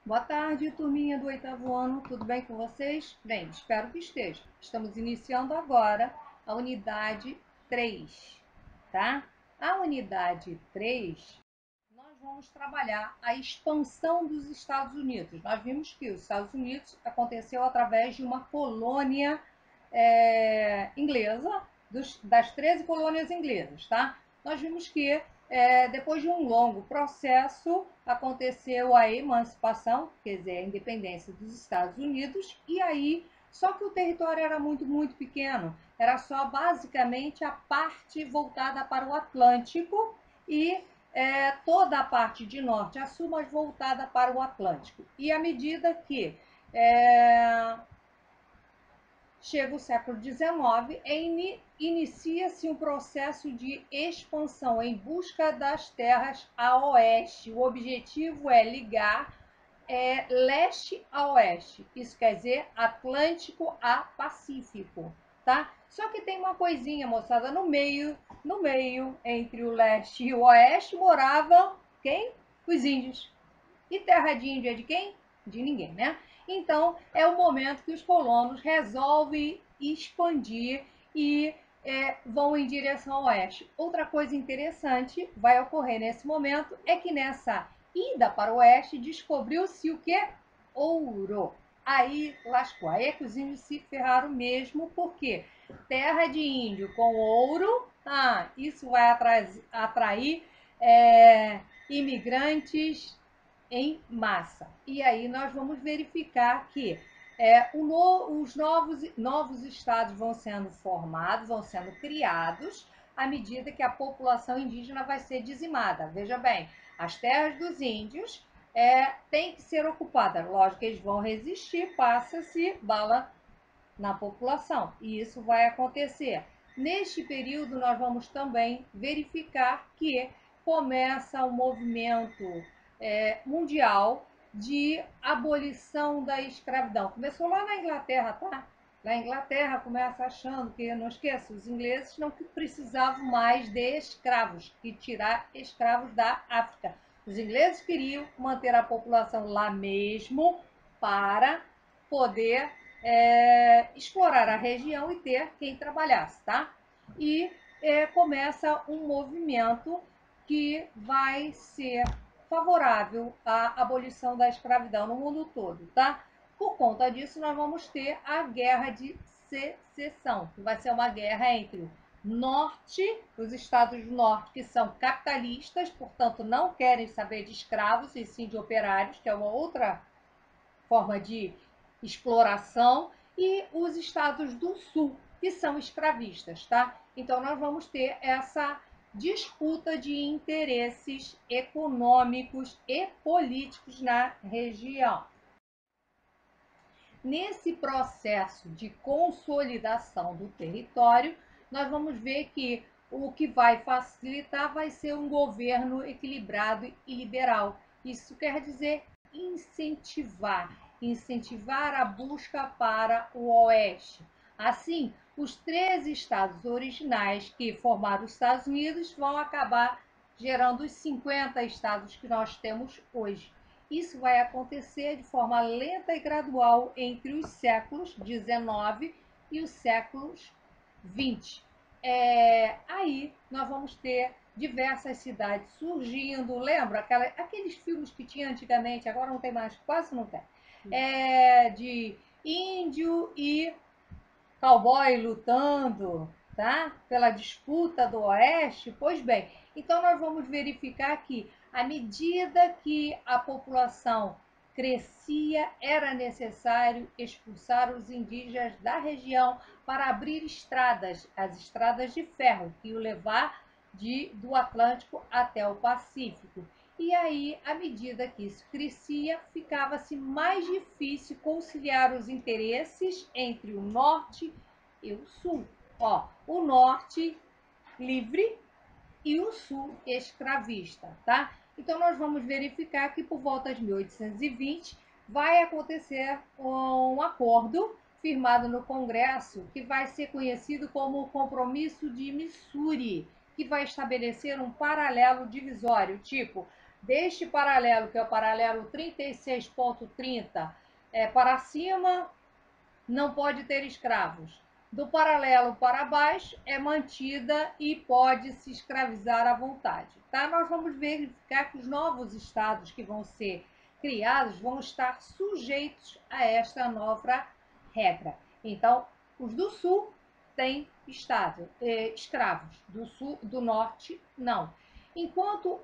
Boa tarde, turminha do oitavo ano, tudo bem com vocês? Bem, espero que esteja. Estamos iniciando agora a unidade 3, tá? A unidade 3, nós vamos trabalhar a expansão dos Estados Unidos. Nós vimos que os Estados Unidos aconteceu através de uma colônia inglesa, das 13 colônias inglesas, tá? Nós vimos que depois de um longo processo, aconteceu a emancipação, quer dizer, a independência dos Estados Unidos, e aí, só que o território era muito, muito pequeno, era só basicamente a parte voltada para o Atlântico e toda a parte de norte a sul, mas voltada para o Atlântico. E à medida que chega o século XIX, inicia-se um processo de expansão em busca das terras a oeste. O objetivo é ligar leste a oeste. Isso quer dizer Atlântico a Pacífico, tá? Só que tem uma coisinha, moçada, no meio, entre o leste e o oeste, moravam quem? Os índios. E terra de índio é de quem? De ninguém, né? Então, é o momento que os colonos resolvem expandir e vão em direção ao oeste. Outra coisa interessante vai ocorrer nesse momento é que nessa ida para o oeste descobriu-se o que? Ouro. Aí lascou. Aí é que os índios se ferraram mesmo, porque terra de índio com ouro, isso vai atrair imigrantes em massa. E aí nós vamos verificar que os novos estados vão sendo formados, vão sendo criados à medida que a população indígena vai ser dizimada. Veja bem, as terras dos índios têm que ser ocupadas. Lógico que eles vão resistir, passa-se bala na população. E isso vai acontecer. Neste período, nós vamos também verificar que começa um movimento mundial de abolição da escravidão. Começou lá na Inglaterra, tá? Na Inglaterra começa achando que, não esqueça, os ingleses não precisavam mais de escravos, que tirar escravos da África. Os ingleses queriam manter a população lá mesmo para poder explorar a região e ter quem trabalhasse, tá? E começa um movimento que vai ser favorável à abolição da escravidão no mundo todo, tá? Por conta disso, nós vamos ter a Guerra de Secessão, que vai ser uma guerra entre o norte, os estados do norte, que são capitalistas, portanto não querem saber de escravos e sim de operários, que é uma outra forma de exploração, e os estados do sul, que são escravistas, tá? Então nós vamos ter essa disputa de interesses econômicos e políticos na região. Nesse processo de consolidação do território, nós vamos ver que o que vai facilitar vai ser um governo equilibrado e liberal. Isso quer dizer incentivar a busca para o oeste. Assim, os 13 estados originais que formaram os Estados Unidos vão acabar gerando os 50 estados que nós temos hoje. Isso vai acontecer de forma lenta e gradual entre os séculos XIX e os séculos XX. Aí nós vamos ter diversas cidades surgindo. Lembra aqueles filmes que tinha antigamente, agora não tem mais, quase não tem. De índio e cowboy lutando, tá? Pela disputa do oeste. Pois bem, então nós vamos verificar que à medida que a população crescia, era necessário expulsar os indígenas da região para abrir estradas, as estradas de ferro, que iam levar do Atlântico até o Pacífico. E aí, à medida que isso crescia, ficava-se mais difícil conciliar os interesses entre o norte e o sul. O norte livre e o sul escravista, tá? Então nós vamos verificar que por volta de 1820 vai acontecer um acordo firmado no Congresso que vai ser conhecido como o Compromisso de Missouri, que vai estabelecer um paralelo divisório, tipo deste paralelo, que é o paralelo 36,30, para cima, não pode ter escravos. Do paralelo para baixo é mantida e pode se escravizar à vontade. Tá? Nós vamos verificar que os novos estados que vão ser criados vão estar sujeitos a esta nova regra. Então, os do sul têm escravos, do norte não. Enquanto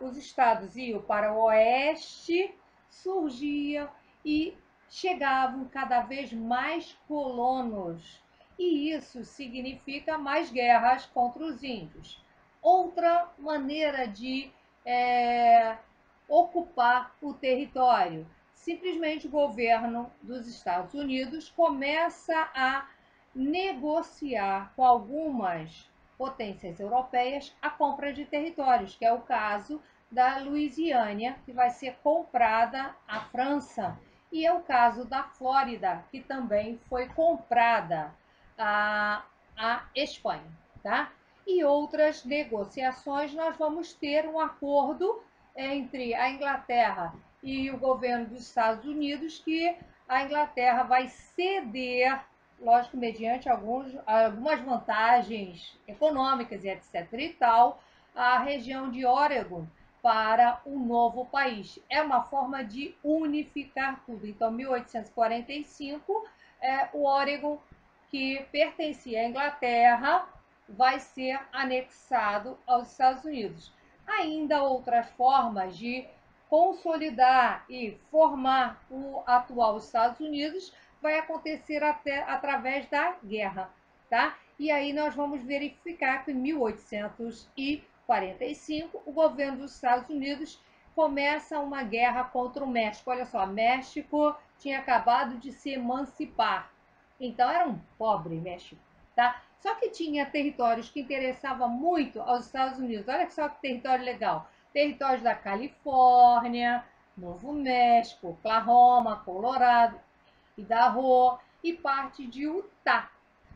os estados iam para o oeste, surgia e chegavam cada vez mais colonos, e isso significa mais guerras contra os índios. Outra maneira de ocupar o território. Simplesmente o governo dos Estados Unidos começa a negociar com algumas potências europeias a compra de territórios, que é o caso da Louisiana, que vai ser comprada à França, e é o caso da Flórida, que também foi comprada à Espanha, tá? E outras negociações, nós vamos ter um acordo entre a Inglaterra e o governo dos Estados Unidos, que a Inglaterra vai ceder, lógico, mediante algumas vantagens econômicas e etc. e tal, a região de Oregon para um novo país. É uma forma de unificar tudo. Então, 1845, o Oregon, que pertencia à Inglaterra, vai ser anexado aos Estados Unidos. Ainda outras formas de consolidar e formar o atual Estados Unidos vai acontecer até através da guerra, tá? E aí nós vamos verificar que em 1845 o governo dos Estados Unidos começa uma guerra contra o México. Olha só, México tinha acabado de se emancipar, então era um pobre México, tá? Só que tinha territórios que interessavam muito aos Estados Unidos. Olha só que território legal. Territórios da Califórnia, Novo México, Oklahoma, Colorado, Idaho e parte de Utah,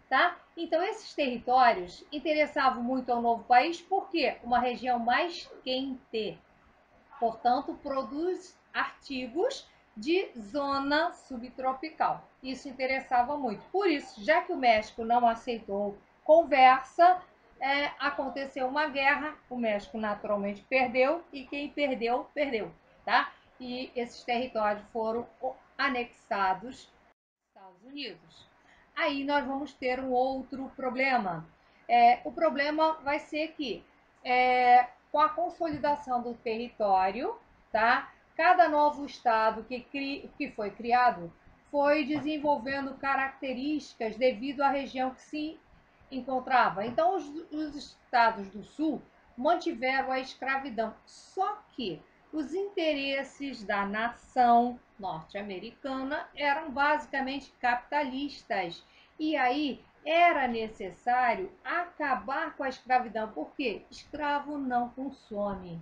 tá? Então esses territórios interessavam muito ao novo país porque uma região mais quente, portanto, produz artigos de zona subtropical. Isso interessava muito. Por isso, já que o México não aceitou conversa, aconteceu uma guerra, o México naturalmente perdeu e quem perdeu, perdeu, tá? E esses territórios foram anexados aos Estados Unidos. Aí nós vamos ter um outro problema. O problema vai ser que com a consolidação do território, tá? Cada novo estado que foi criado foi desenvolvendo características devido à região que se encontrava. Então, os estados do sul mantiveram a escravidão, só que os interesses da nação norte-americana eram basicamente capitalistas. E aí era necessário acabar com a escravidão, porque escravo não consome,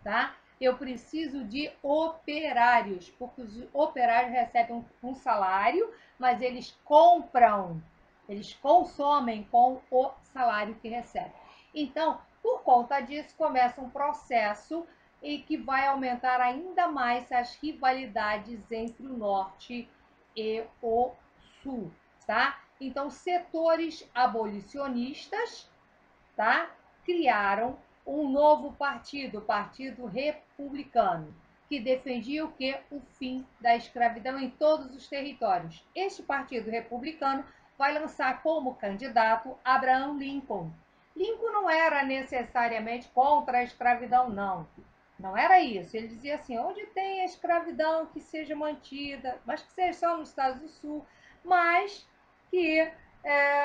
tá? Eu preciso de operários, porque os operários recebem um salário, mas eles compram, eles consomem com o salário que recebem. Então, por conta disso, começa um processo e que vai aumentar ainda mais as rivalidades entre o norte e o sul, tá? Então, setores abolicionistas, tá? Criaram um novo partido, o Partido Republicano, que defendia o quê? O fim da escravidão em todos os territórios. Este Partido Republicano vai lançar como candidato Abraham Lincoln. Lincoln não era necessariamente contra a escravidão, não. Não era isso. Ele dizia assim, onde tem a escravidão que seja mantida, mas que seja só nos Estados do Sul, mas que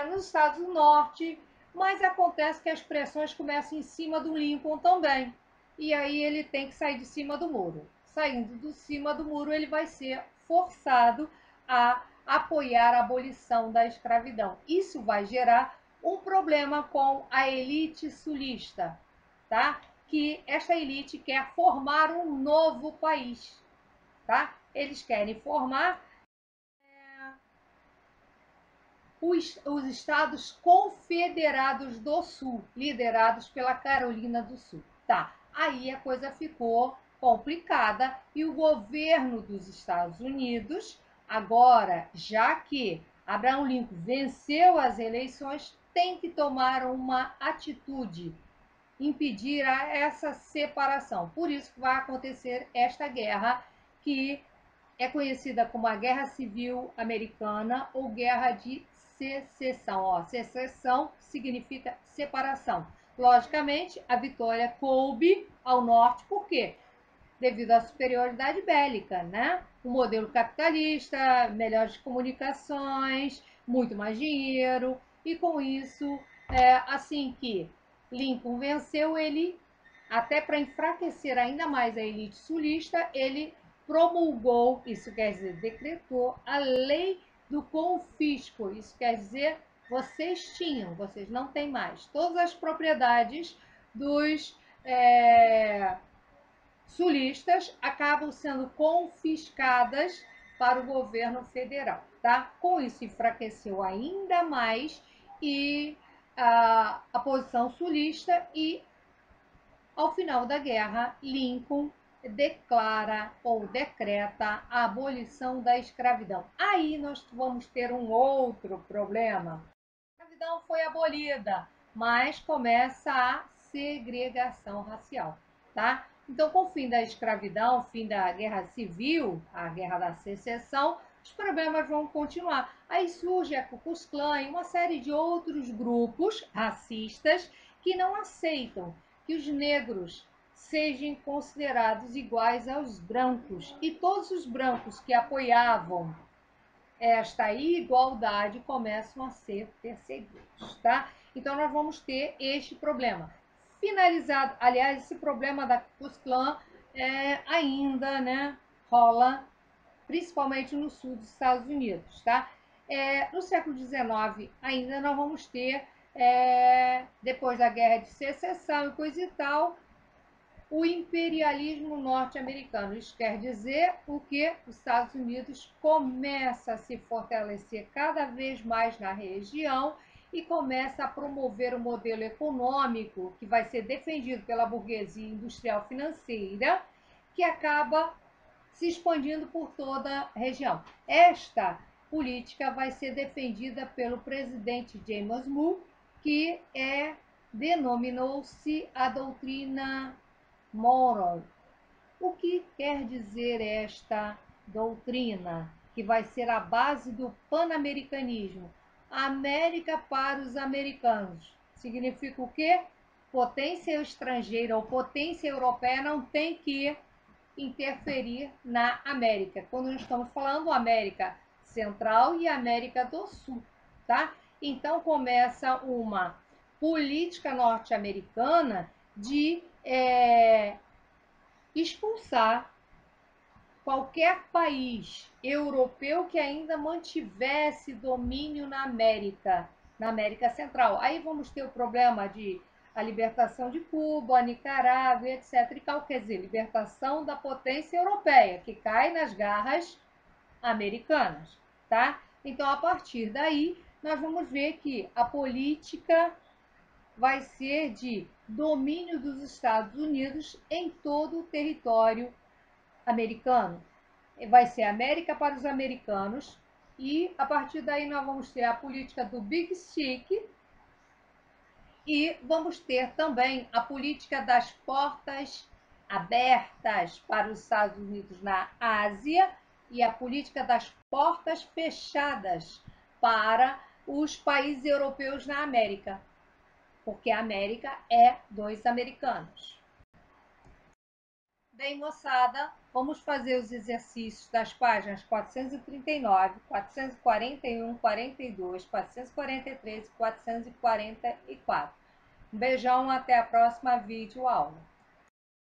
nos Estados do Norte. Mas acontece que as pressões começam em cima do Lincoln também. E aí ele tem que sair de cima do muro. Saindo de cima do muro, ele vai ser forçado a apoiar a abolição da escravidão. Isso vai gerar um problema com a elite sulista, tá? Que esta elite quer formar um novo país, tá? Eles querem formar os estados confederados do Sul, liderados pela Carolina do Sul. Tá, Aí a coisa ficou complicada e o governo dos Estados Unidos, agora, já que Abraham Lincoln venceu as eleições, tem que tomar uma atitude, impedir essa separação. Por isso que vai acontecer esta guerra, que é conhecida como a Guerra Civil Americana ou Guerra de Secessão. Ó, secessão significa separação. Logicamente, a vitória coube ao norte, por quê? Devido à superioridade bélica, né? O modelo capitalista, melhores comunicações, muito mais dinheiro, e com isso, assim que Lincoln venceu, ele, até para enfraquecer ainda mais a elite sulista, ele promulgou, isso quer dizer, decretou a lei do confisco. Isso quer dizer, vocês tinham, vocês não têm mais. Todas as propriedades dos sulistas acabam sendo confiscadas para o governo federal, tá? Com isso, enfraqueceu ainda mais a posição sulista e, ao final da guerra, Lincoln declara ou decreta a abolição da escravidão. Aí nós vamos ter um outro problema. A escravidão foi abolida, mas começa a segregação racial, tá? Então, com o fim da escravidão, fim da guerra civil, a guerra da secessão, os problemas vão continuar. Aí surge a Ku Klux Klan e uma série de outros grupos racistas que não aceitam que os negros sejam considerados iguais aos brancos. E todos os brancos que apoiavam esta igualdade começam a ser perseguidos, tá? Então, nós vamos ter este problema. Finalizado, aliás, esse problema da Ku Klux Klan ainda, né, rola, principalmente no sul dos Estados Unidos, tá? No século XIX, ainda nós vamos ter, depois da Guerra de Secessão e coisa e tal, o imperialismo norte-americano. Isso quer dizer o que os Estados Unidos começa a se fortalecer cada vez mais na região e começa a promover um modelo econômico que vai ser defendido pela burguesia industrial financeira, que acaba se expandindo por toda a região. Esta política vai ser defendida pelo presidente James Monroe, que denominou-se a doutrina Monroe. O que quer dizer esta doutrina, que vai ser a base do panamericanismo? América para os americanos. Significa o quê? Potência estrangeira ou potência europeia não tem que interferir na América. Quando nós estamos falando América Central e América do Sul, tá? Então começa uma política norte-americana de expulsar qualquer país europeu que ainda mantivesse domínio na América Central. Aí vamos ter o problema de a libertação de Cuba, Nicarágua, etc. E tal, quer dizer, libertação da potência europeia, que cai nas garras americanas, tá? Então, a partir daí, nós vamos ver que a política vai ser de domínio dos Estados Unidos em todo o território americano. Vai ser América para os americanos e, a partir daí, nós vamos ter a política do Big Stick e vamos ter também a política das portas abertas para os Estados Unidos na Ásia e a política das portas fechadas para os países europeus na América, porque a América é dos americanos. Bem, moçada, vamos fazer os exercícios das páginas 439, 441, 42, 443 e 444. Um beijão, até a próxima videoaula.